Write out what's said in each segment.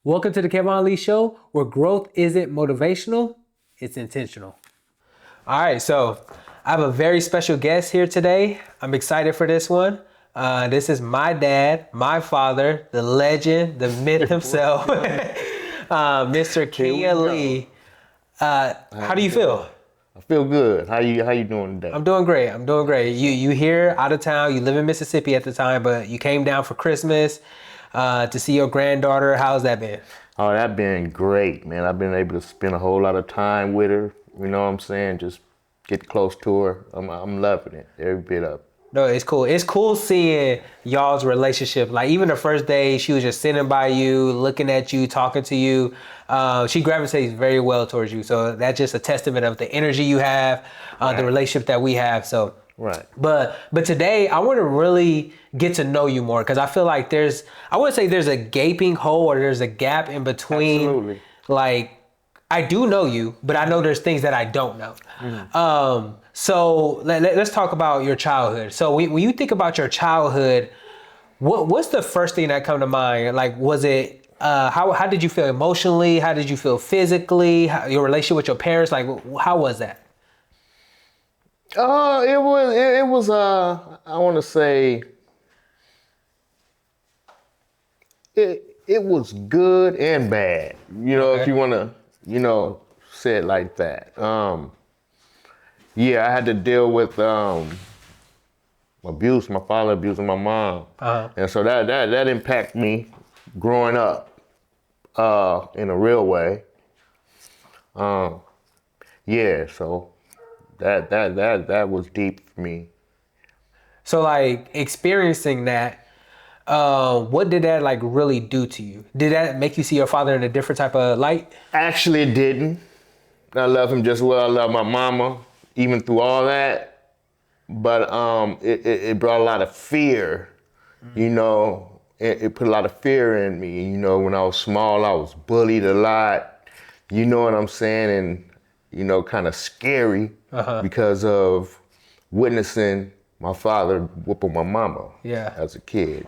Welcome to the Kevon Lee Show, where growth isn't motivational, it's intentional. All right, so I have a very special guest here today. I'm excited for this one. This is my dad, my father, the legend, the myth himself, Mr. Kevon Lee. How do you feel? I feel good. How you doing today? I'm doing great. You here out of town. You live in Mississippi at the time, but you came down for Christmas to see your granddaughter. How's that been? Oh, that been great, man. I've been able to spend a whole lot of time with her. You know what I'm saying? Just get close to her. I'm loving it. Every bit of it. No, it's cool. It's cool seeing y'all's relationship. Like even the first day, she was just sitting by you, looking at you, talking to you. She gravitates very well towards you. So that's just a testament of the energy you have, the relationship that we have. So right. But today I want to really get to know you more because I feel like I wouldn't say there's a gaping hole or there's a gap in between. Absolutely. Like I do know you, but I know there's things that I don't know. Mm-hmm. So let's talk about your childhood. So when you think about your childhood, what's the first thing that come to mind? Like, was it, how did you feel emotionally? How did you feel physically? Your relationship with your parents? Like, how was that? It was I want to say it was good and bad. You know, if you want to, say it like that. Yeah, I had to deal with abuse, my father abusing my mom. And so that impacted me growing up in a real way. Yeah, so that was deep for me. So like experiencing that, what did that like really do to you? Did that make you see your father in a different type of light? Actually, it didn't. I love him just well. I love my mama, even through all that. But it brought a lot of fear. You know, it put a lot of fear in me. You know, when I was small, I was bullied a lot. You know what I'm saying? And, kind of scary because of witnessing my father whooping my mama as a kid,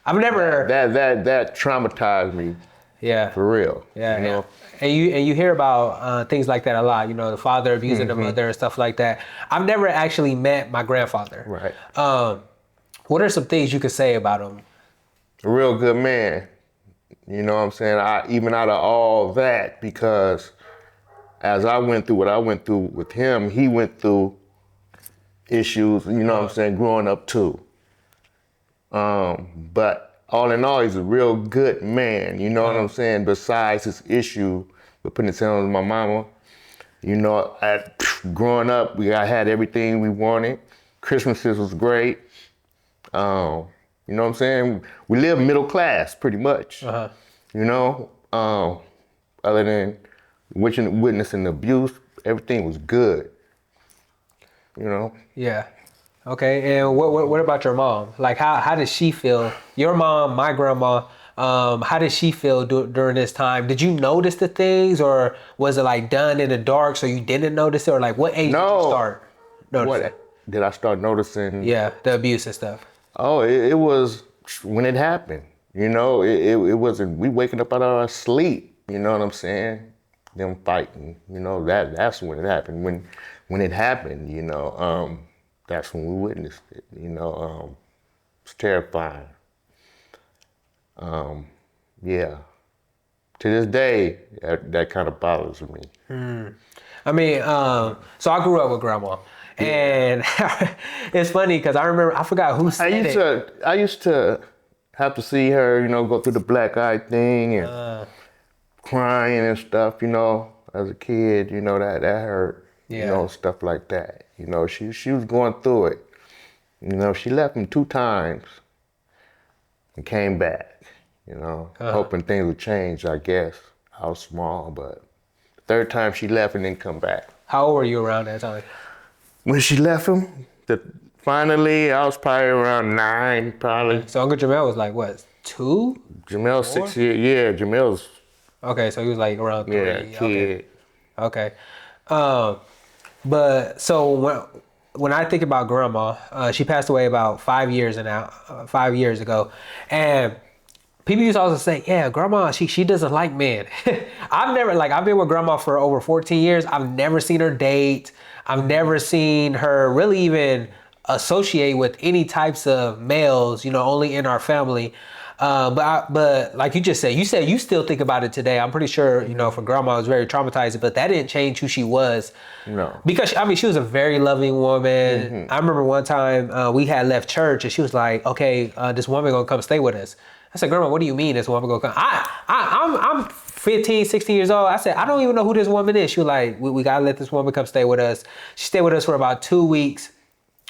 I've never... That traumatized me. Yeah. For real. Yeah. You know? And you hear about things like that a lot, the father abusing the mother and stuff like that. I've never actually met my grandfather. Right. What are some things you could say about him? A real good man. You know what I'm saying? Even out of all that, because as I went through what I went through with him, he went through issues, what I'm saying, growing up too. But all in all, he's a real good man, you know what I'm saying? Besides his issue with putting his hands on my mama, growing up, I had everything we wanted. Christmases was great. You know what I'm saying? We lived middle class, pretty much. Other than witnessing abuse, everything was good. Yeah. Okay, and what about your mom? Like, how did she feel? Your mom, my grandma, how did she feel during this time? Did you notice the things, or was it like done in the dark so you didn't notice it, or like what age did you start noticing? What did I start noticing? Yeah, the abuse and stuff. Oh, it was when it happened. It wasn't we waking up out of our sleep. You know what I'm saying? Them fighting. That's when it happened. When it happened, that's when we witnessed it, it's terrifying. Yeah. To this day, that kind of bothers me. I mean, so I grew up with grandma, and it's funny because I forgot who said it. I used to have to see her, go through the black eye thing and crying and stuff, as a kid, that hurt. Stuff like that. She was going through it. She left me 2 times and came back, hoping things would change, I guess. I was small, but the 3rd time she left and didn't come back. How old were you around that time? When she left him, finally, I was probably around 9, probably. So Uncle Jamel was like, what, 2? Jamel's 6 years, yeah, Jamel's. Okay, so he was like around 3. Yeah, kid. Okay. But so when I think about grandma, she passed away about 5 years ago, and people used to also say, yeah, grandma, she doesn't like men. I've been with grandma for over 14 years. I've never seen her date. I've never seen her really even associate with any types of males, only in our family. But like you just said, you still think about it today. I'm pretty sure, for grandma, it was very traumatizing, but that didn't change who she was. No. Because, she was a very loving woman. I remember one time we had left church and she was like, okay, this woman gonna come stay with us. I said, grandma, what do you mean this woman gonna come? I'm 15, 16 years old. I said, I don't even know who this woman is. She was like, we gotta let this woman come stay with us. She stayed with us for about 2 weeks.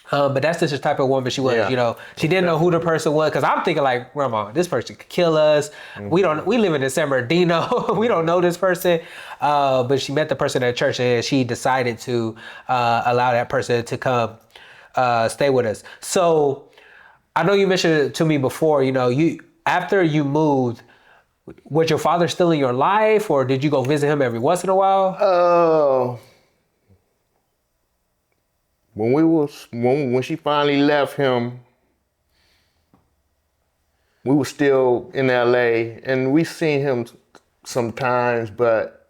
But that's just the type of woman she was, She didn't know who the person was, because I'm thinking like, grandma, this person could kill us. We live in San Bernardino. We don't know this person. But she met the person at church and she decided to allow that person to come stay with us. So I know you mentioned it to me before, after you moved, was your father still in your life, or did you go visit him every once in a while? When she finally left him, we were still in LA, and we seen him sometimes, but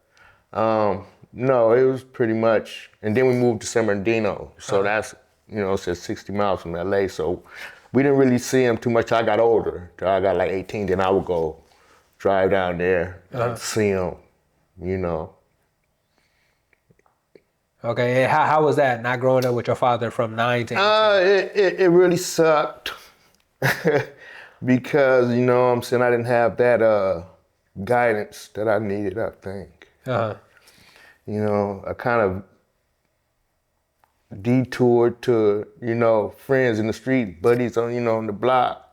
no, it was pretty much. And then we moved to San Bernardino, so that's it's 60 miles from LA. So we didn't really see him too much till I got older. Till I got like 18, then I would go drive down there and see him, Okay, and how was that, not growing up with your father from 9 to 18? It really sucked because, I didn't have that guidance that I needed, I think. I kind of detoured to, friends in the street, buddies on the block,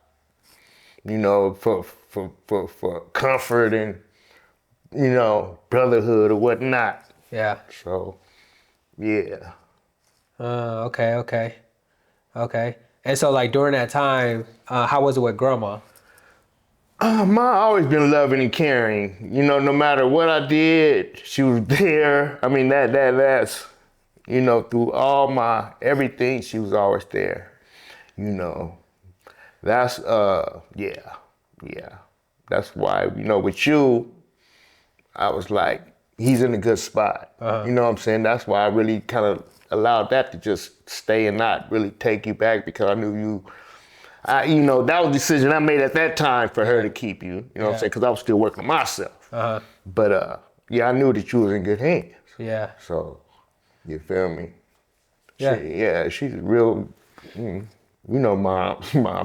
for comfort and, brotherhood or whatnot. Yeah. So, yeah. Okay. And so, like, during that time, how was it with grandma? Ma always been loving and caring. No matter what I did, she was there. I mean, that's, through all my everything, she was always there. That's, yeah. That's why, with you, I was like, he's in a good spot. You know what I'm saying? That's why I really kind of allowed that to just stay and not really take you back, because I knew that was a decision I made at that time for her to keep you. You know what I'm saying? Because I was still working on myself. But I knew that you was in good hands. Yeah. So, you feel me? Yeah. She's real. Mom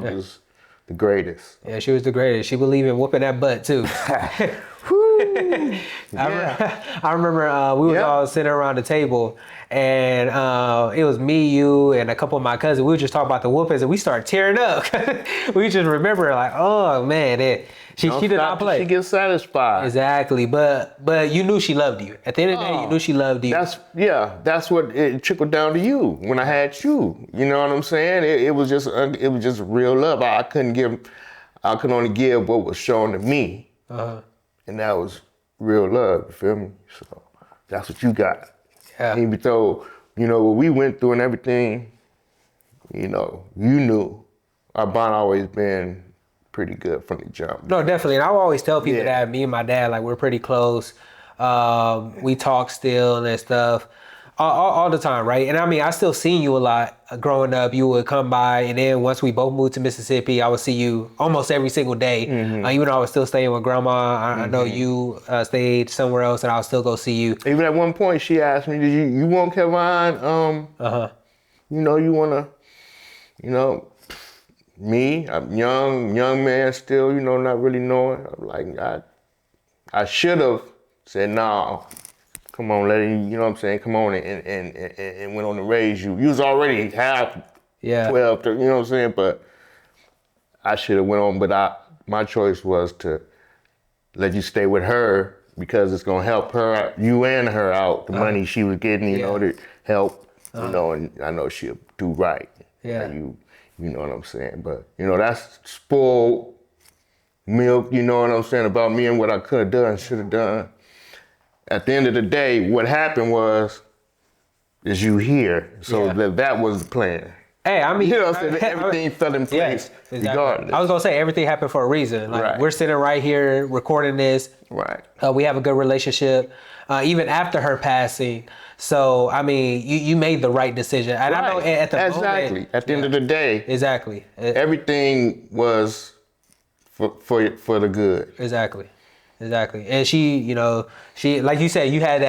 is the greatest. Yeah, she was the greatest. She believed in whooping that butt too. I remember we was all sitting around the table, and it was me, you, and a couple of my cousins. We were just talking about the whoopings, and we started tearing up. We just remember like, oh man, she did not play. She gets satisfied. Exactly, but you knew she loved you. At the end of the day, you knew she loved you. That's what it trickled down to you when I had you. You know what I'm saying? It was just real love. I could only give what was shown to me. And that was real love, you feel me? So that's what you got. Yeah. Even though, what we went through and everything, you knew our bond always been pretty good from the jump. No, definitely. And I always tell people that me and my dad, like, we're pretty close. We talk still and stuff. All the time, right? And I still seen you a lot growing up. You would come by, and then once we both moved to Mississippi, I would see you almost every single day. Even though I was still staying with grandma, I know you stayed somewhere else, and I would still go see you. Even at one point, she asked me, "Did you want Kevon? You wanna, me? I'm young man still, not really knowing. I'm like, I should have said no." Come on, let him, what I'm saying? Come on and went on to raise you. You was already half 12, you know what I'm saying? But I should have went on, but my choice was to let you stay with her, because it's gonna help her, you and her out. The money she was getting, to help, and I know she'll do right. Yeah. You know what I'm saying? But, that's spoiled milk, you know what I'm saying, about me and what I could have done, should have done. At the end of the day, what happened is you here. So that was the plan. Hey, I mean, You know what I'm saying? Everything fell in place regardless. I was gonna say everything happened for a reason. Like Right. we're sitting right here recording this. Right. We have a good relationship, even after her passing. So I mean, you made the right decision, and I know at the exactly. moment, At the end of the day, exactly, everything was for the good. exactly. And she, like you said, you had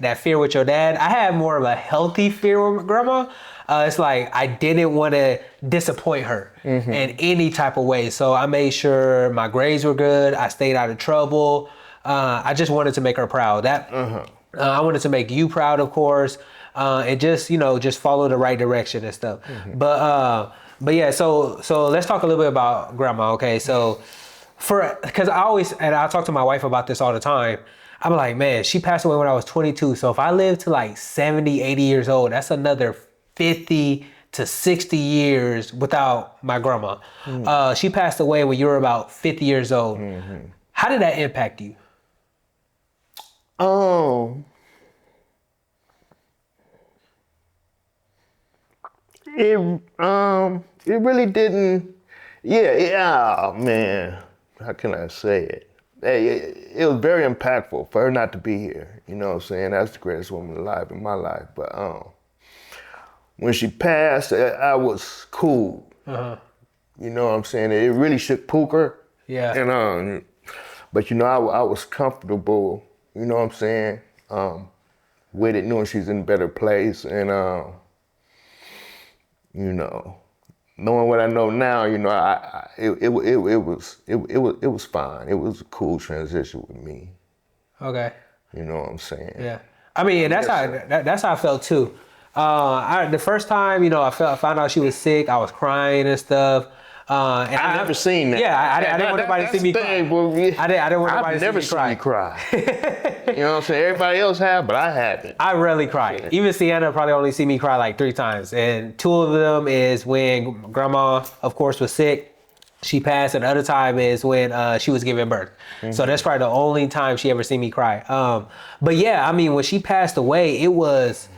that fear with your dad. I had more of a healthy fear with my grandma. It's like I didn't want to disappoint her in any type of way. So I made sure my grades were good. I stayed out of trouble. I just wanted to make her proud. I wanted to make you proud, of course, and just follow the right direction and stuff. But yeah, so let's talk a little bit about grandma. Okay, so because I talk to my wife about this all the time. I'm like, man, she passed away when I was 22. So if I live to like 70, 80 years old, that's another 50 to 60 years without my grandma. She passed away when you were about 50 years old. How did that impact you? Oh, it really didn't. Yeah, man. How can I say it? Hey, it was very impactful for her not to be here. You know what I'm saying? That's the greatest woman alive in my life. But when she passed, I was cool. You know what I'm saying? It really shook Pooker. Yeah. And but I was comfortable. You know what I'm saying? With it, knowing she's in a better place, and knowing what I know now, it was fine. It was a cool transition with me. Okay. You know what I'm saying? Yeah. I mean, and that's how I felt too. The first time, I found out she was sick, I was crying and stuff. And I've never seen that. Yeah, I didn't want anybody to see me cry. I didn't want anybody to see me cry. You know what I'm saying? Everybody else have, but I haven't. I rarely cry. Even Sienna probably only see me cry like 3 times. And 2 of them is when grandma, of course, was sick. She passed, and the other time is when she was giving birth. So that's probably the only time she ever seen me cry. But yeah, I mean, when she passed away, it was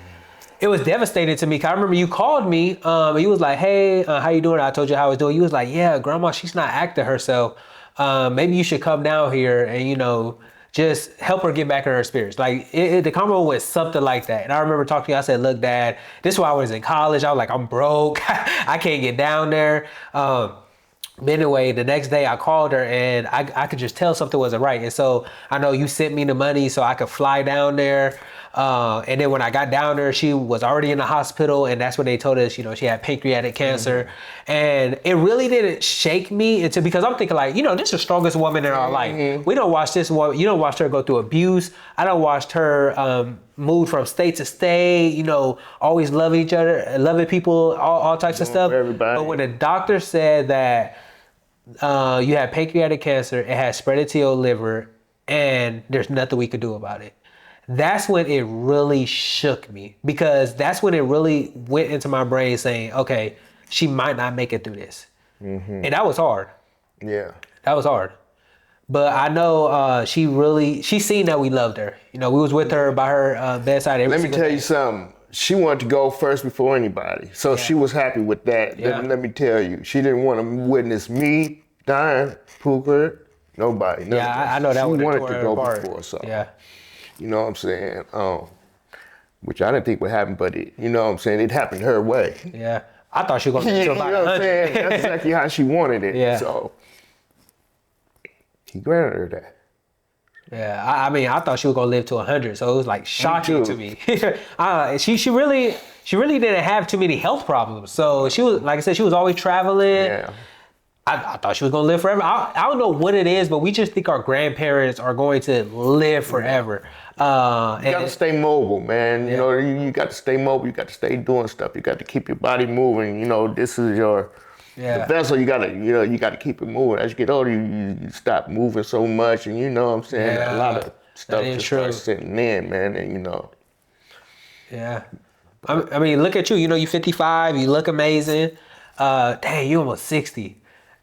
devastating to me. 'Cause I remember you called me. You was like, "Hey, how you doing?" I told you how I was doing. You was like, "Yeah, grandma, she's not acting herself. Maybe you should come down here and just help her get back in her spirits." Like the convo was something like that. And I remember talking to you. I said, "Look, Dad, this is why I was in college. I was like, I'm broke. I can't get down there." But anyway, the next day I called her and I could just tell something wasn't right. And so I know you sent me the money so I could fly down there. And then when I got down there, she was already in the hospital, and that's when they told us, she had pancreatic cancer. And it really didn't shake me because I'm thinking like, this is the strongest woman in our life. We don't watch this woman, you don't watch her go through abuse. I don't watch her move from state to state, always love each other, loving people, all types of stuff. But when the doctor said that you had pancreatic cancer, it had spread into your liver, and there's nothing we could do about it. That's when it really shook me, because that's when it really went into my brain saying, okay, she might not make it through this. And that was hard. Yeah. That was hard. But I know she seen that we loved her. We was with her by her bedside every single day. Let me tell you something. She wanted to go first before anybody. So she was happy with that. Yeah. Let me tell you. She didn't want to witness me dying, Pooker, nobody. Yeah, I know that she would wanted have to tore go her apart. before, so. Yeah. You know what I'm saying? Which I didn't think would happen, but it happened her way. Yeah. I thought she was going to You do know about what I'm 100. saying? That's exactly how she wanted it. Yeah. So he granted her that. Yeah, I mean, I thought she was gonna live to 100, so it was like shocking to me. She really didn't have too many health problems. So she was, like I said, she was always traveling. Yeah. I thought she was gonna live forever. I don't know what it is, but we just think our grandparents are going to live forever. You gotta stay mobile, man. Yeah. You got to stay mobile. You got to stay doing stuff. You got to keep your body moving. This is your the vessel. You gotta keep it moving. As you get older, you stop moving so much, and you know what I'm saying. Yeah, a lot of stuff just starts sitting in, man, and Yeah, I mean, look at you. You're 55. You look amazing. Dang, you almost 60.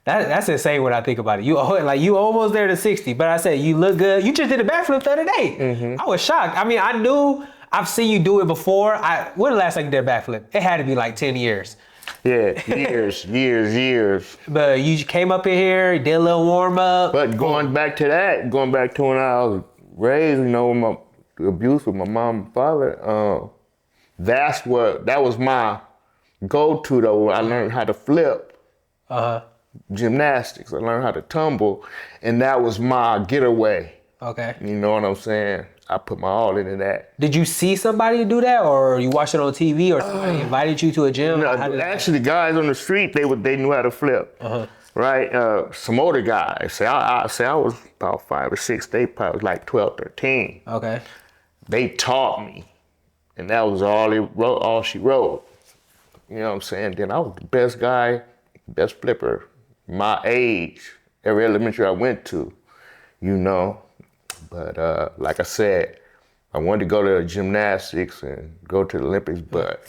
That's insane when I think about it. You almost there to 60, but I said you look good. You just did a backflip the other day. I was shocked. I mean, I knew I've seen you do it before. When the last time you did a backflip? It had to be like 10 years. Yeah, years. But you came up in here, did a little warm up. But going back to when I was raised, the abuse with my mom and father, that was my go-to though. Where I learned how to flip. Gymnastics. I learned how to tumble, and that was my getaway. Okay. You know what I'm saying? I put my all into that. Did you see somebody do that, or you watched it on TV, or somebody invited you to a gym? Actually, guys on the street, they knew how to flip. Right? Some older guys. I was about 5 or 6. They probably was like 12, 13. Okay. They taught me, and that was all she wrote. You know what I'm saying? Then I was the best guy, best flipper, my age, every elementary I went to, But like I said, I wanted to go to gymnastics and go to the Olympics, but,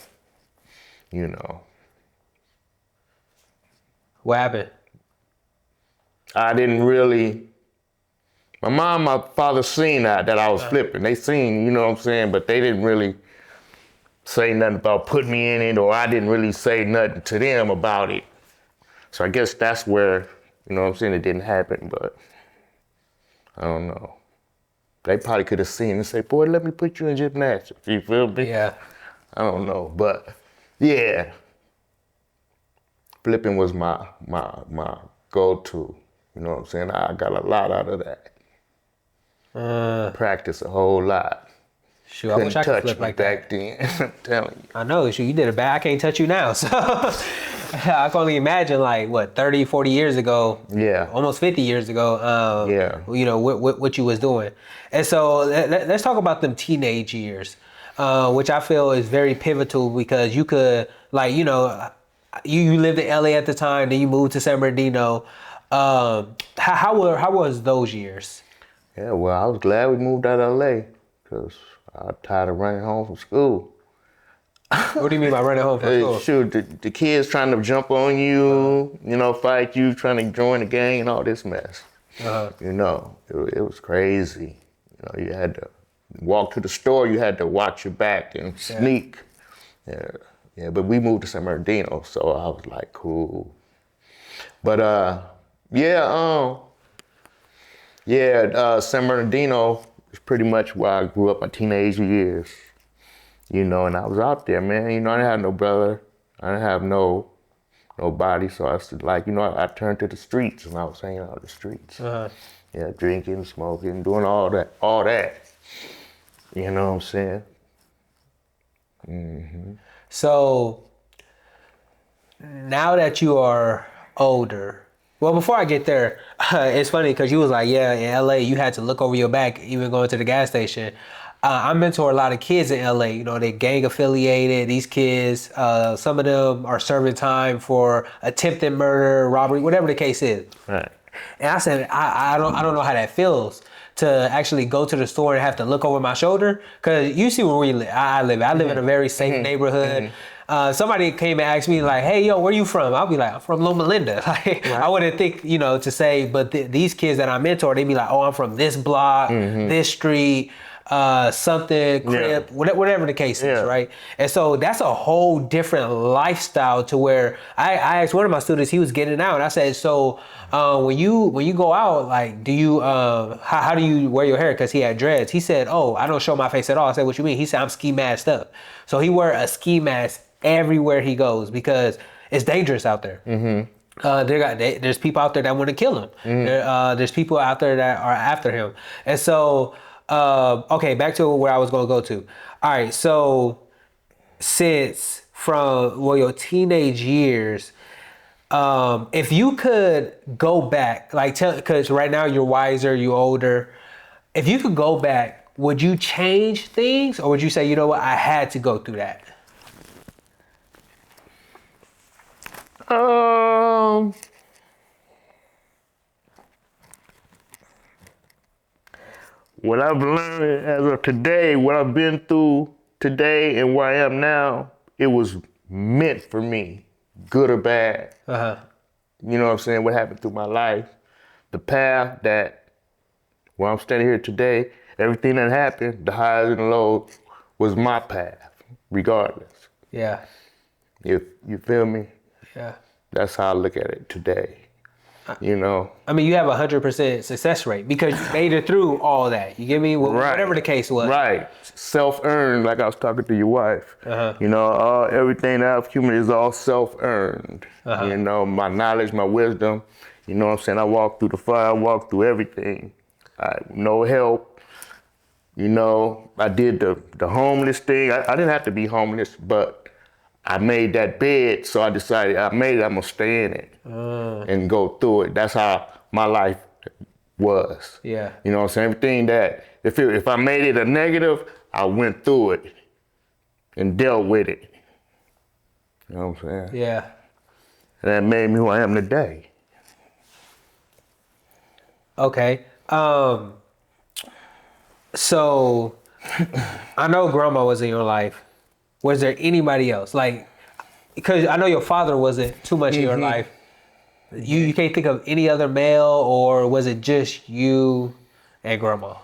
What happened? I didn't really. My mom, my father seen that I was flipping. They seen, you know what I'm saying, but they didn't really say nothing about putting me in it, or I didn't really say nothing to them about it. So I guess that's where, you know what I'm saying, it didn't happen, but I don't know. They probably could have seen and say, boy, let me put you in gymnastics. You feel me? Yeah. I don't know, but yeah. Flipping was my go-to. You know what I'm saying? I got a lot out of that. Practice a whole lot. Shoot, I wish I could flip like back then. I'm telling you. I know, shoot, you did it bad. I can't touch you now. So I can only imagine, 30, 40 years ago. Yeah. Almost 50 years ago. What you was doing. And so let's talk about them teenage years, which I feel is very pivotal because you could, you lived in LA at the time, then you moved to San Bernardino. How was those years? Yeah, well, I was glad we moved out of LA because I was tired of running home from school. What do you mean by running home from school? Shoot, the kids trying to jump on you, fight you, trying to join the gang and all this mess. It was crazy. You had to walk to the store, you had to watch your back and sneak. Yeah, but we moved to San Bernardino, so I was like, cool. But San Bernardino is pretty much where I grew up my teenage years. And I was out there, man. I didn't have no brother. I didn't have nobody. So I was I turned to the streets and I was hanging out in the streets. Yeah, drinking, smoking, doing all that. You know what I'm saying? Mm-hmm. So now that you are older, well, before I get there, it's funny because you was like, yeah, in LA, you had to look over your back, even going to the gas station. I mentor a lot of kids in LA, they gang affiliated, these kids, some of them are serving time for attempted murder, robbery, whatever the case is. Right. And I said, I don't know how that feels to actually go to the store and have to look over my shoulder. Cause you see where we live, I live in a very safe neighborhood. Somebody came and asked me like, hey, yo, where you from? I'll be like, I'm from Loma Linda. I wouldn't think, to say, but these kids that I mentor, they'd be like, oh, I'm from this block, this street, something, crib, whatever the case is, right? And so that's a whole different lifestyle to where I asked one of my students, he was getting out, and I said, so when you go out, like, do you, how do you wear your hair? Because he had dreads. He said, oh, I don't show my face at all. I said, what you mean? He said, I'm ski masked up. So he wear a ski mask everywhere he goes because it's dangerous out there. There's people out there that want to kill him. There's people out there that are after him. And so, okay, back to where I was going to go to. All right, so since from your teenage years, if you could go back, because right now you're wiser, you're older. If you could go back, would you change things, or would you say, you know what, I had to go through that? What I've learned as of today, what I've been through today and where I am now, it was meant for me, good or bad. You know what I'm saying? What happened through my life, the path that, where I'm standing here today, everything that happened, the highs and the lows, was my path, regardless. Yeah. You feel me? Yeah. That's how I look at it today. You know? I mean, you have 100% success rate because you made it through all that. You get me? Whatever the case was. Right. Self-earned, like I was talking to your wife. You know, everything that I've accumulated is all self-earned. You know, my knowledge, my wisdom. You know what I'm saying? I walked through the fire, I walked through everything. No help. You know, I did the homeless thing. I didn't have to be homeless, but I made that bed, so I decided I'm gonna stay in it and go through it. That's how my life was. Yeah. You know what I'm saying? Everything that, if I made it a negative, I went through it and dealt with it. You know what I'm saying? Yeah. And that made me who I am today. Okay. So I know grandma was in your life. Was there anybody else? Like, because I know your father wasn't too much in your life. You can't think of any other male, or was it just you and grandma?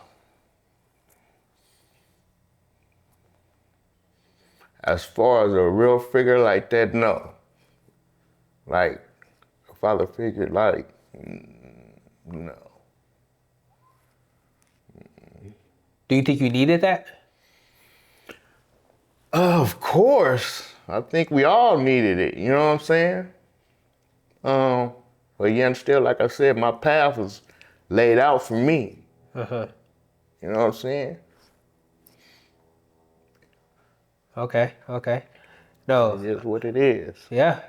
As far as a real figure like that, no. Like, a father figure, like, no. Do you think you needed that? Of course. I think we all needed it, you know what I'm saying? But yeah, still, like I said, my path was laid out for me. You know what I'm saying? Okay. No. It is what it is. Yeah.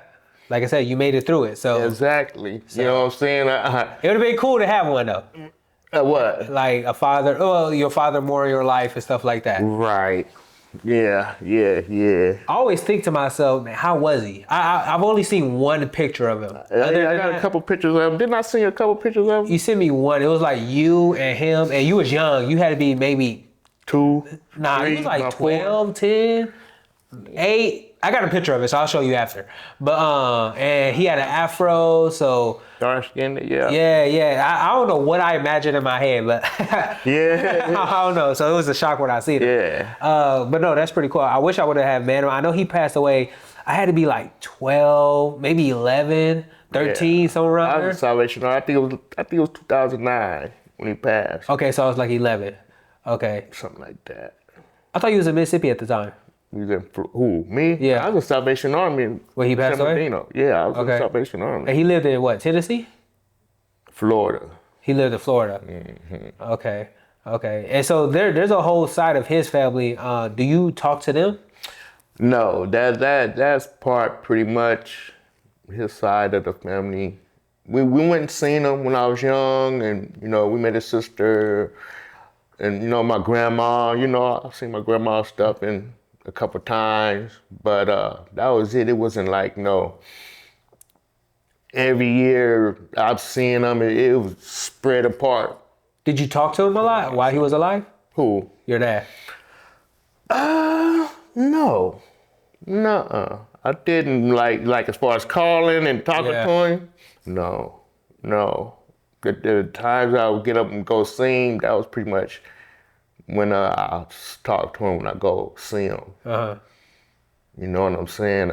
Like I said, you made it through it. So Exactly. You know what I'm saying? it would have been cool to have one though. What? Like a father, well, your father more in your life and stuff like that. Right. Yeah. I always think to myself, man, how was he? I've only seen one picture of him. I got a couple pictures of him. Didn't I see a couple pictures of him? You sent me one. It was like you and him, and you was young. You had to be maybe 2. Nah, 3, he was like about 12, 10, 8. I got a picture of it, so I'll show you after. But and he had an afro, so dark skinned, yeah. Yeah. I don't know what I imagined in my head, but Yeah. I don't know. So it was a shock when I see it. Yeah. But no, that's pretty cool. I wish I would have had man. I know he passed away. I had to be like 12, maybe 11, 13, somewhere around I there. was in Salvation Army. I think it was 2009 when he passed. Okay, so I was like 11. Okay. Something like that. I thought you was in Mississippi at the time. He was in, who, me? Yeah. I was in Salvation Army. When he passed away? Yeah, I was Okay. in Salvation Army. And he lived in what, Tennessee? Florida. He lived in Florida. Okay. And so there's a whole side of his family. Do you talk to them? No, that's part pretty much his side of the family. We went and seen him when I was young, and you know, we met his sister, and you know, my grandma. You know, I've seen my grandma's stuff in a couple times, but that was it. It wasn't like no. Every year I've seen him, it was spread apart. Did you talk to him a lot while he was alive? Who? Your dad. No. Nuh-uh. I didn't like as far as calling and talking to him. No. The times I would get up and go see him, that was pretty much when I talk to him when I go see him. You know what I'm saying?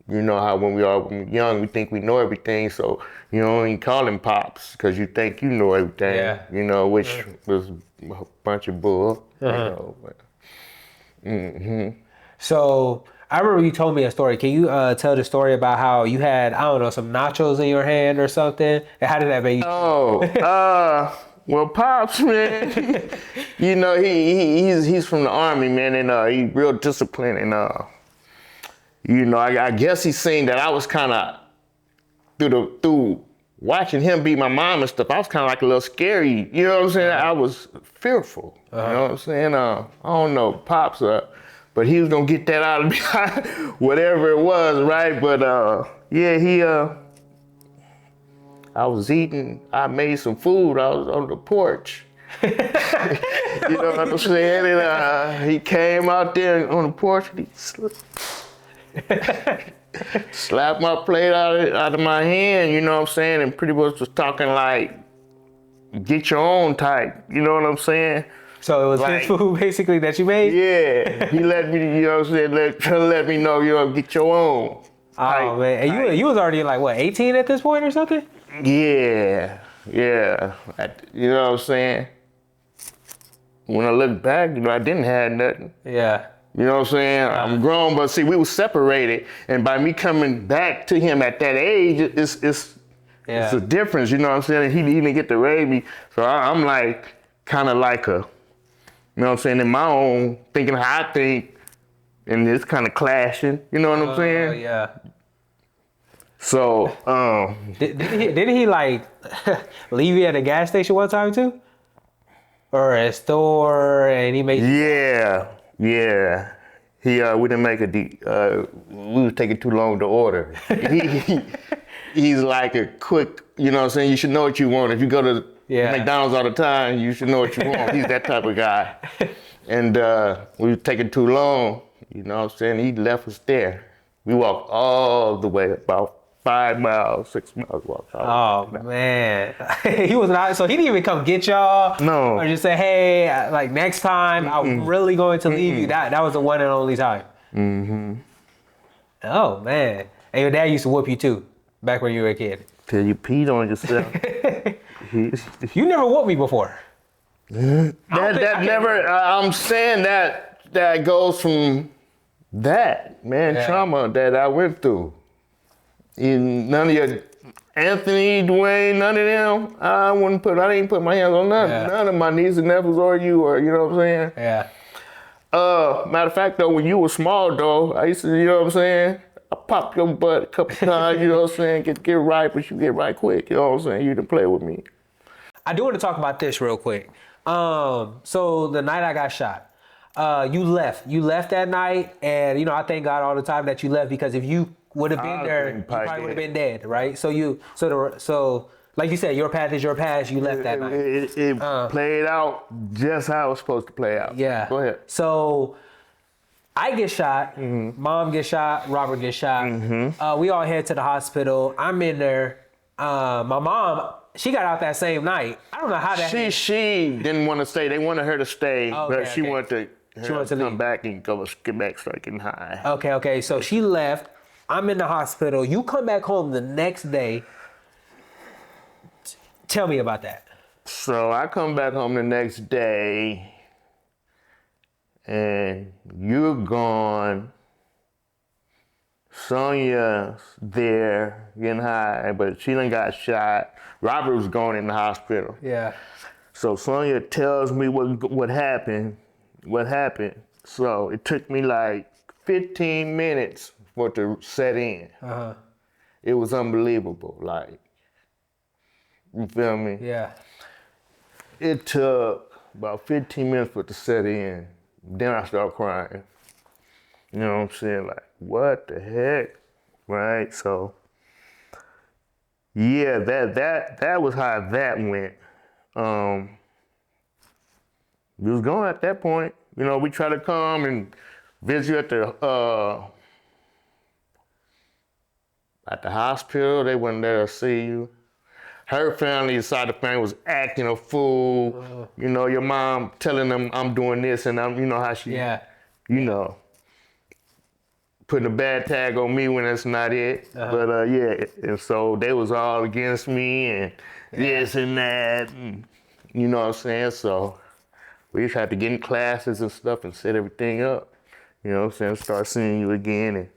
You know how when we're young, we think we know everything, so you don't even call him pops because you think you know everything. Yeah. You know, which was a bunch of bull. You know, but, So I remember you told me a story. Can you tell the story about how you had, I don't know, some nachos in your hand or something? And how did that make you? Well, Pops, man, you know, he's from the Army, man, and he's real disciplined, and you know, I guess he's seen that I was kind of through watching him beat my mom and stuff. I was kind of like a little scary, you know what I'm saying? I was fearful, you know what I'm saying? I don't know, Pops, but he was gonna get that out of me, whatever it was, right? But yeah, I was eating, I made some food, I was on the porch. You know what I'm saying? And he came out there on the porch and he slapped my plate out of my hand, you know what I'm saying? And pretty much was talking like, get your own type, you know what I'm saying? So it was like, his food basically that you made? Yeah, he let me, you know what I'm saying, let me know, you know, get your own. Oh man, and you was already like what, 18 at this point or something? Yeah. You know what I'm saying? When I look back, I didn't have nothing. Yeah. You know what I'm saying? I'm grown, but see, we were separated, and by me coming back to him at that age, it's a difference. You know what I'm saying? He didn't get to raise me, so I'm like kind of like you know what I'm saying, in my own thinking how I think, and it's kind of clashing. You know what I'm saying? Oh yeah. So Didn't he like leave you at a gas station one time too, or a store, and he made? yeah. He we didn't make we was taking too long to order. He's like a quick, you know what I'm saying? You should know what you want. If you go to McDonald's all the time, you should know what you want. He's that type of guy. And we were taking too long, you know what I'm saying? He left us there. We walked all the way, about 5 miles, 6 miles walked. Oh man, he was not. So he didn't even come get y'all. No. Or just say, hey, like next time I'm really going to leave you. That was the one and only time. Mm-hmm. Oh man, and your dad used to whoop you too, back when you were a kid. Till you peed on yourself. You never whooped me before. I'm saying that goes from that, man, trauma that I went through. None of your Anthony, Dwayne, none of them, I didn't put my hands on none of my nieces and nephews or you, or you know what I'm saying? Yeah. Matter of fact though, when you were small though, I used to, you know what I'm saying? I popped your butt a couple times, you know what I'm saying? Get right, but you get right quick, you know what I'm saying? You didn't play with me. I do want to talk about this real quick. So the night I got shot, you left. You left that night, and I thank God all the time that you left, because if you would have been there, you probably would have been dead, right? So like you said, your path is your path. You left that night. It played out just how it was supposed to play out. Yeah. Go ahead. So I get shot. Mom gets shot. Robert gets shot. We all head to the hospital. I'm in there. My mom, she got out that same night. I don't know how that. She didn't want to stay. They wanted her to stay, but she wanted to come leave. back and get back striking high. Okay. So she left. I'm in the hospital. You come back home the next day. Tell me about that. So I come back home the next day, and you're gone. Sonya's there getting high, but she done got shot. Robert was going in the hospital. Yeah. So Sonya tells me what happened. So it took me like 15 minutes for it to set in. It was unbelievable. Like, you feel me? Yeah. It took about 15 minutes for it to set in. Then I started crying. You know what I'm saying? Like, what the heck? Right? So, yeah, that was how that went. We was going at that point. We tried to come and visit you at the hospital. They wouldn't let us see you. Her family, side of the family, was acting a fool. Your mom telling them I'm doing this, and how she, putting a bad tag on me when that's not it. But and so they was all against me and this and that, and you know what I'm saying? So we just had to get in classes and stuff and set everything up. You know what I'm saying? Start seeing you again and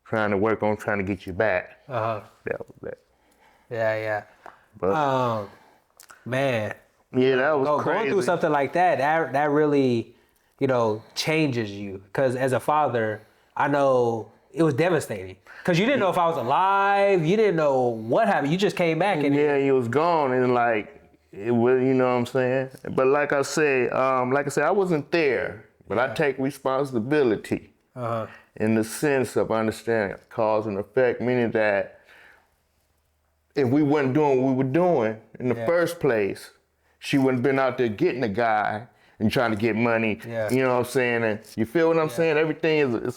trying to get you back. That was that. Yeah. But, man. Yeah, that was crazy. Going through something like that really, changes you. Because as a father, I know it was devastating. Because you didn't know if I was alive. You didn't know what happened. You just came back. He was gone. And it was, you know what I'm saying? But like I said, I wasn't there. But I take responsibility in the sense of understanding cause and effect, meaning that if we weren't doing what we were doing in the first place, she wouldn't have been out there getting a guy and trying to get money. Yeah. You know what I'm saying? And you feel what I'm saying? Everything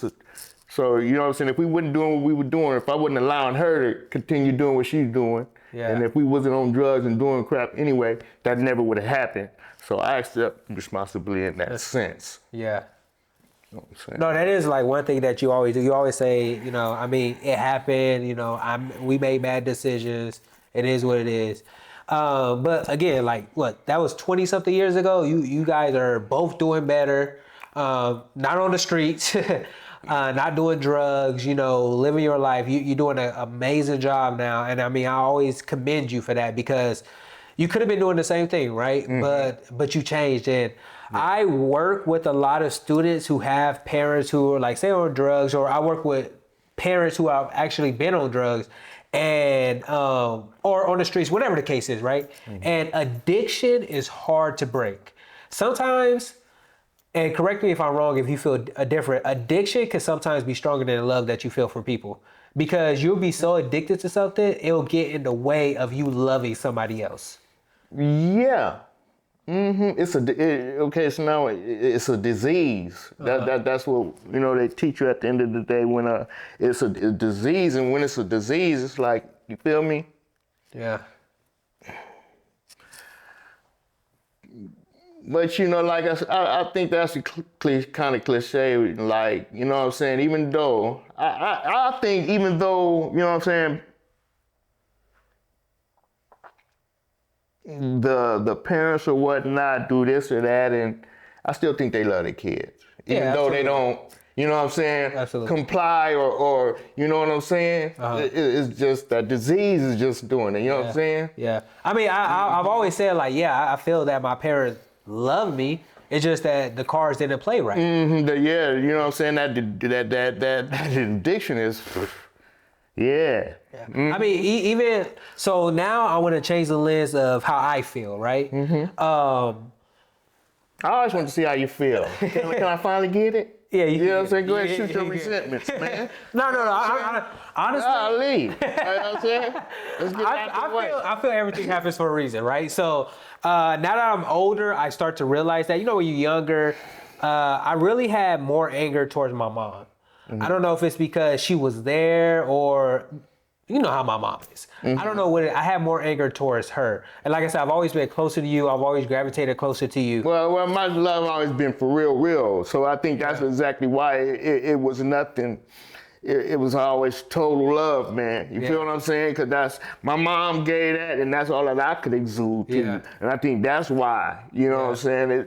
so you know what I'm saying? If we weren't doing what we were doing, if I wasn't allowing her to continue doing what she's doing, and if we wasn't on drugs and doing crap anyway, that never would have happened. So I accept responsibility in that sense. Yeah. You know what I'm saying? No, that is like one thing that you always do. You always say, I mean, it happened. We made bad decisions. It is what it is. But again, like what, that was 20 something years ago. You guys are both doing better. Not on the streets, not doing drugs. Living your life. You're doing an amazing job now, and I mean, I always commend you for that because you could have been doing the same thing, right? Mm-hmm. But you changed it. Yeah. I work with a lot of students who have parents who are like, say, on drugs, or I work with parents who have actually been on drugs and or on the streets, whatever the case is, right? Mm-hmm. And addiction is hard to break. Sometimes, and correct me if I'm wrong if you feel different, addiction can sometimes be stronger than the love that you feel for people. Because you'll be so addicted to something, it'll get in the way of you loving somebody else. Yeah. Mm-hmm. So now it's a disease. That's what they teach you at the end of the day when it's a disease, and when it's a disease, it's like, you feel me? Yeah. But like I think that's a kind of cliche. Like, you know what I'm saying? Even though I think, even though, you know what I'm saying, the parents or whatnot do this or that, and I still think they love their kids, even though they don't, you know what I'm saying, comply or you know what I'm saying. It's just that disease is just doing it. You know what I'm saying? Yeah. I mean, I've always said, like, I feel that my parents love me. It's just that the cards didn't play right. Mm-hmm. You know what I'm saying. That addiction is. Yeah. Mm-hmm. I mean, even so now I want to change the lens of how I feel, right? Mm-hmm. I always want to see how you feel. Can I finally get it? Yeah. You know what I'm saying? Go ahead and shoot your resentments, man. No. Honestly, I'll leave. You know what I'm saying? Let's get out the way. I feel everything happens for a reason, right? So now that I'm older, I start to realize that, when you're younger, I really had more anger towards my mom. Mm-hmm. I don't know if it's because she was there or, you know how my mom is. Mm-hmm. I don't know I had more anger towards her. And like I said, I've always been closer to you. I've always gravitated closer to you. Well, my love always been for real. So I think that's exactly why it was nothing. It was always total love, man. You feel what I'm saying? Because that's, my mom gave that, and that's all that I could exude to you. And I think that's why, you know what I'm saying?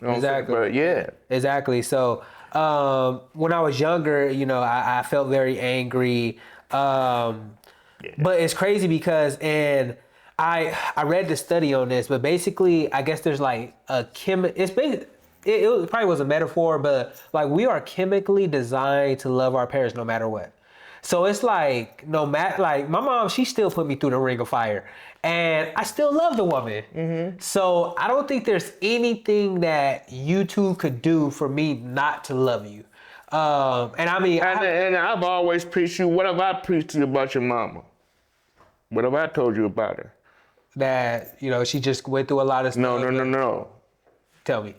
Exactly. But Exactly. So when I was younger, I felt very angry. But it's crazy because, and I read the study on this, but basically, I guess there's like it probably was a metaphor, but like we are chemically designed to love our parents no matter what. So it's like, no matter, like my mom, she still put me through the ring of fire, and I still love the woman. Mm-hmm. So I don't think there's anything that you two could do for me not to love you. And I mean, and I've always preached you. What have I preached to you about your mama? What have I told you about her? That, she just went through a lot of stuff. No. Tell me.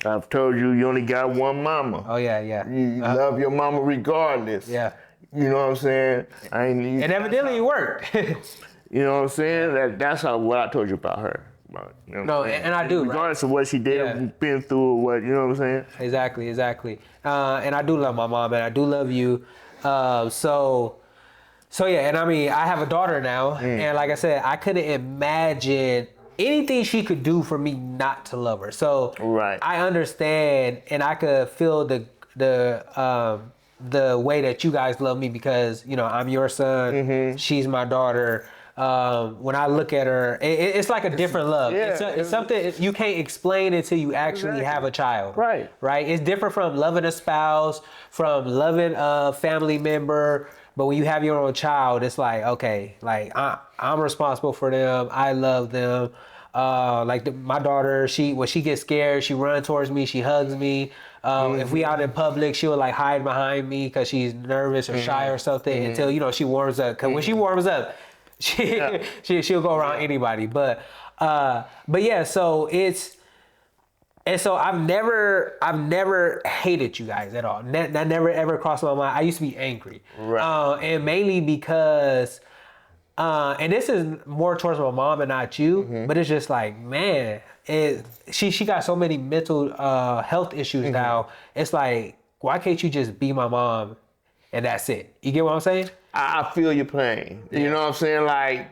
I've told you only got one mama. Oh, yeah. You love your mama regardless. Yeah. You know what I'm saying? And evidently it worked. You know what I'm saying? That's what I told you about her. And I do. Regardless of what she did, been through, or what, you know what I'm saying? Exactly. And I do love my mom, and I do love you. So yeah, and I mean, I have a daughter now, and like I said, I couldn't imagine anything she could do for me not to love her. So I understand, and I could feel the way that you guys love me because, I'm your son, she's my daughter. When I look at her, it's like a different love. It's something you can't explain until you actually have a child. Right. It's different from loving a spouse, from loving a family member. But when you have your own child, it's like, okay, like I'm responsible for them. I love them. My daughter, when she gets scared, she runs towards me, she hugs me. If we out in public, she'll like hide behind me because she's nervous or shy or something until, she warms up. Because when she warms up, she'll go around anybody. But yeah, so so I've never hated you guys at all. That never ever crossed my mind. I used to be angry, and mainly because And this is more towards my mom and not you, but it's just like, man, she got so many mental health issues now. It's like, why can't you just be my mom and that's it? You get what I'm saying? I feel your pain. You know what I'm saying? Like,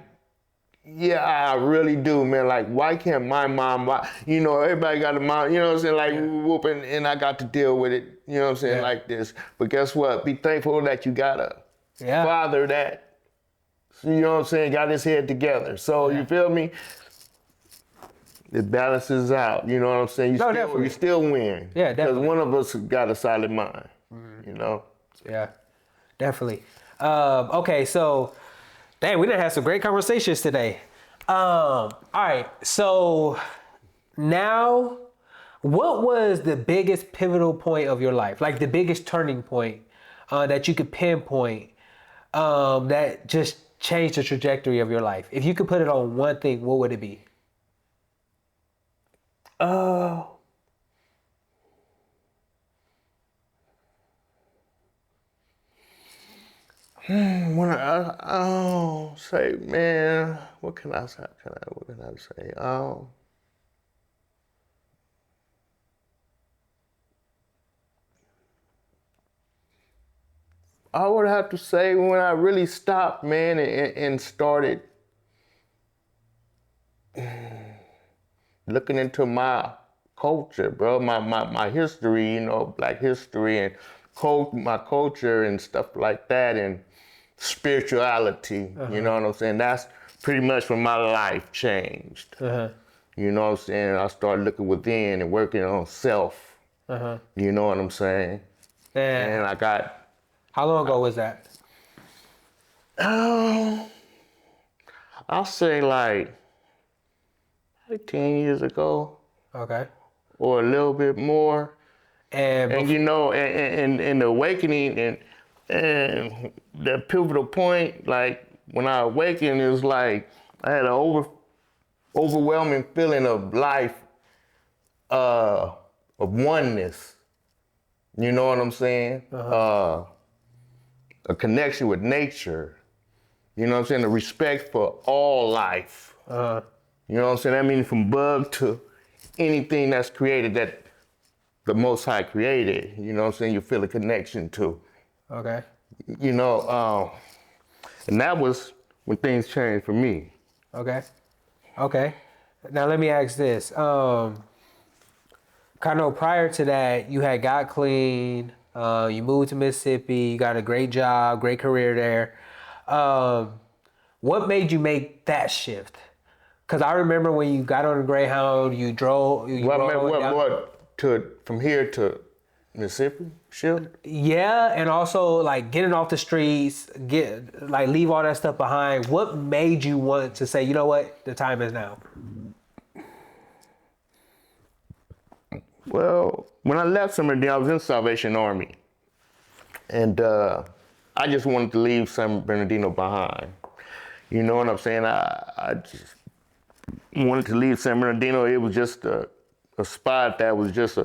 yeah, I really do, man. Like, why can't my mom, you know, everybody got a mom, you know what I'm saying? Like, whooping, and I got to deal with it, you know what I'm saying, like this. But guess what? Be thankful that you got a father that, you know what I'm saying, got his head together. So, you feel me? It balances out, you know what I'm saying? You still win. Yeah, definitely. Because one of us got a solid mind, you know? Yeah, definitely. Okay, so, dang, we done had some great conversations today. All right, so now, what was the biggest pivotal point of your life? Like the biggest turning point that you could pinpoint that just changed the trajectory of your life? If you could put it on one thing, what would it be? When I say, man, what can I say? What can I say? I would have to say when I really stopped, man, and started looking into my culture, bro, my history, you know, Black history and my culture and stuff like that, and spirituality, you know what I'm saying? That's pretty much when my life changed. You know what I'm saying? I started looking within and working on self. You know what I'm saying? And I got... How long ago was that? I'll say like 10 years ago. Okay. Or a little bit more. And you know, and the awakening and the pivotal point, like when I awakened, it was like I had an overwhelming feeling of life, of oneness. You know what I'm saying? A connection with nature. You know what I'm saying? A respect for all life. You know what I'm saying? That means from bug to anything that's created that the Most High created. You know what I'm saying? You feel a connection to. Okay. You know, and that was when things changed for me. Okay. Okay. Now let me ask this. I know prior to that, you had got clean. You moved to Mississippi. You got a great job, great career there. What made you make that shift? Because I remember when you got on the Greyhound, you drove. From here to Mississippi shift? Yeah, and also like getting off the streets, leave all that stuff behind. What made you want to say, you know what, the time is now? Well, when I left San Bernardino, I was in Salvation Army. And I just wanted to leave San Bernardino behind. You know what I'm saying? I just wanted to leave San Bernardino. It was just a spot that was just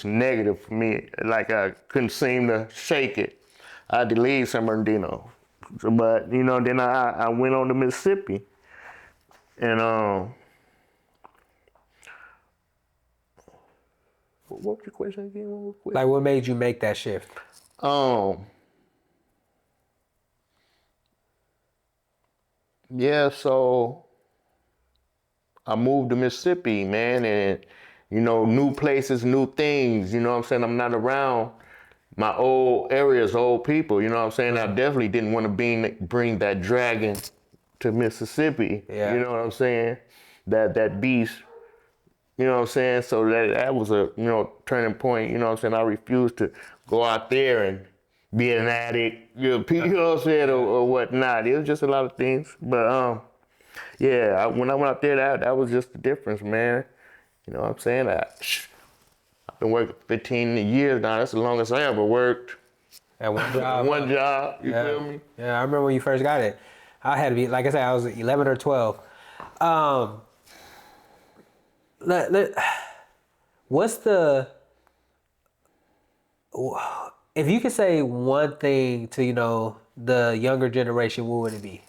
negative for me. Like I couldn't seem to shake it. I had to leave San Bernardino. But, you know, then I went on to Mississippi. And what was your question again? Like, what made you make that shift? Yeah, so I moved to Mississippi, man, and, you know, new places, new things, you know what I'm saying? I'm not around my old areas, old people, you know what I'm saying? I definitely didn't want to bring that dragon to Mississippi, you know what I'm saying? That beast, you know what I'm saying? So that was a, you know, turning point, you know what I'm saying? I refused to go out there and be an addict, you know what I'm saying, or whatnot. It was just a lot of things, but yeah, when I went out there, that was just the difference, man. You know what I'm saying? I've been working 15 years now. That's the longest I ever worked. At one job. One job, you feel me? Yeah, I remember when you first got it. I had to be, like I said, I was 11 or 12. What's the, if you could say one thing to, you know, the younger generation, what would it be?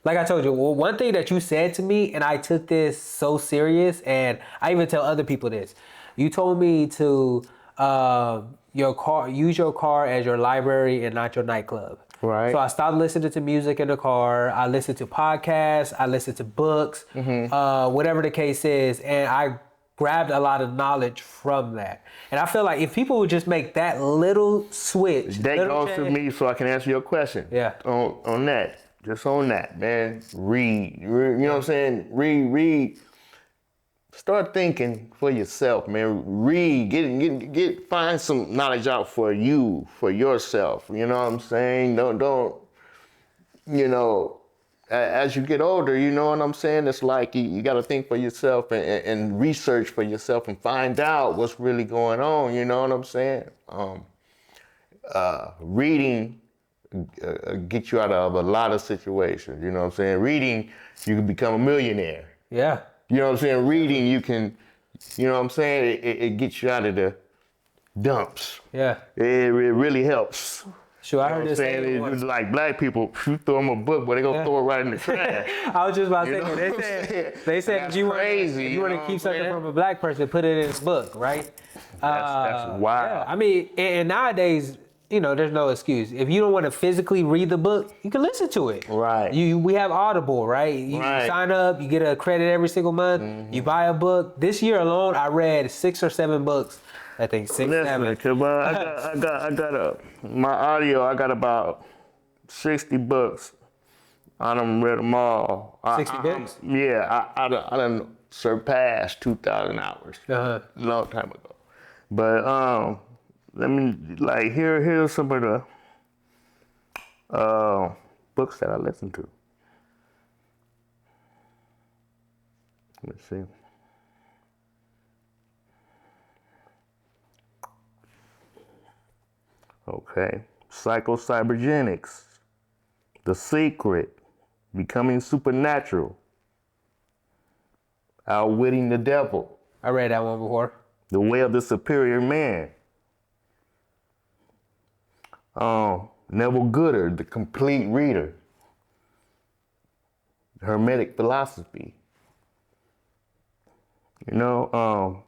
Like I told you, well, one thing that you said to me, and I took this so serious, and I even tell other people this. You told me to use your car as your library and not your nightclub. Right. So I stopped listening to music in the car. I listened to podcasts. I listened to books, whatever the case is, and I grabbed a lot of knowledge from that. And I feel like if people would just make that little switch, That goes to me, so I can answer your question. Yeah. On that. Just on that, man. Read. You know what I'm saying? Read. Start thinking for yourself, man. Read. Find some knowledge out for you, for yourself. You know what I'm saying? Don't. You know, as you get older, you know what I'm saying? It's like you got to think for yourself and research for yourself and find out what's really going on. You know what I'm saying? Reading. Get you out of a lot of situations, you know what I'm saying? Reading, you can become a millionaire. Yeah. You know what I'm saying? Reading, you can, you know what I'm saying? It gets you out of the dumps. Yeah. It really helps. Sure, I heard this saying it's like black people, you throw them a book, but they gonna throw it right in the trash. I was just about to say, they said you want to keep something from a black person, put it in his book, right? That's wild. Yeah. I mean, and nowadays, you know, there's no excuse. If you don't want to physically read the book, you can listen to it. Right. We have Audible, right? You sign up, you get a credit every single month, you buy a book. This year alone, I read 6 or 7 books. I think 6, 7. I got my audio, I got about 60 books. I done read them all. 60 books? Yeah, I done surpassed 2,000 hours a long time ago. But let me, like, here's some of the books that I listen to. Let's see. Okay. Psychocybernetics, The Secret, Becoming Supernatural, Outwitting the Devil. I read that one before. The Way of the Superior Man. Neville Goddard, The Complete Reader. Hermetic Philosophy. You know,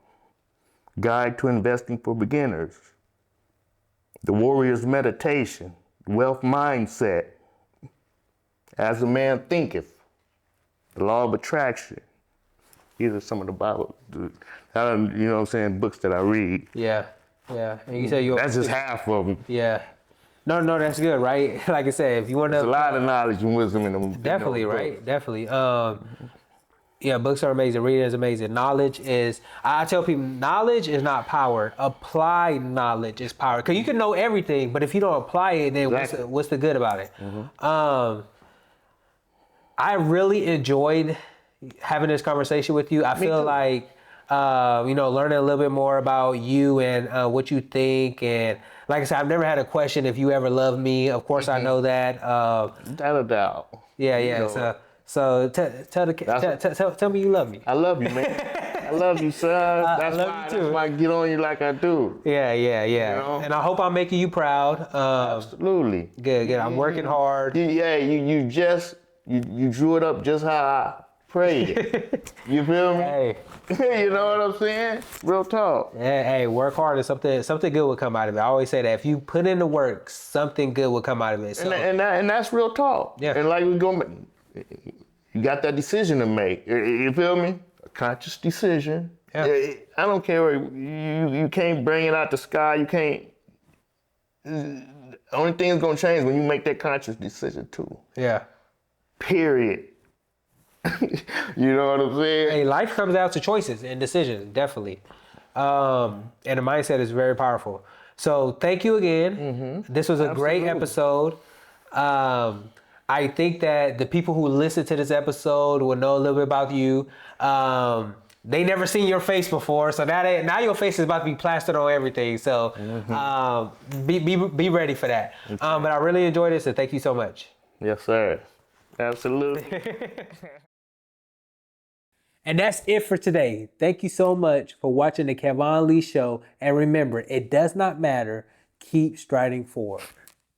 Guide to Investing for Beginners. The Warrior's Meditation. Wealth Mindset. As a Man Thinketh. The Law of Attraction. These are some of the Bible, you know what I'm saying, books that I read. Yeah, yeah. And you say that's just half of them. Yeah. No, that's good, right? Like I said, if you want to... There's a lot of knowledge and wisdom in them. Definitely, right? Definitely. Yeah, books are amazing. Reading is amazing. Knowledge is... I tell people, knowledge is not power. Applied knowledge is power. Because you can know everything, but if you don't apply it, then what's the good about it? I really enjoyed having this conversation with you. I feel like, you know, learning a little bit more about you and what you think. And like I said, I've never had a question if you ever loved me. Of course, I know that. Without a doubt. Yeah. You know, so tell me you love me. I love you, man. I love you, son. That's why I get on you like I do. Yeah. You know? And I hope I'm making you proud. Absolutely. Good. I'm working hard. You drew it up just how I prayed it. You feel me? Hey. You know what I'm saying? Real talk. Yeah, hey, work hard and something good will come out of it. I always say that if you put in the work, something good will come out of it. So. And that's real talk. Yeah. And like you got that decision to make. You feel me? A conscious decision. Yeah. I don't care. You can't bring it out the sky. You can't. The only thing that's gonna change when you make that conscious decision too. Yeah. Period. You know what I'm saying? Hey, life comes down to choices and decisions, definitely. And the mindset is very powerful. So thank you again. This was a great episode. I think that the people who listen to this episode will know a little bit about you. They never seen your face before, so now your face is about to be plastered on everything. So be ready for that. But I really enjoyed this, and thank you so much. Yes, sir. Absolutely. And that's it for today. Thank you so much for watching the Kevon Lee Show. And remember, it does not matter. Keep striding forward.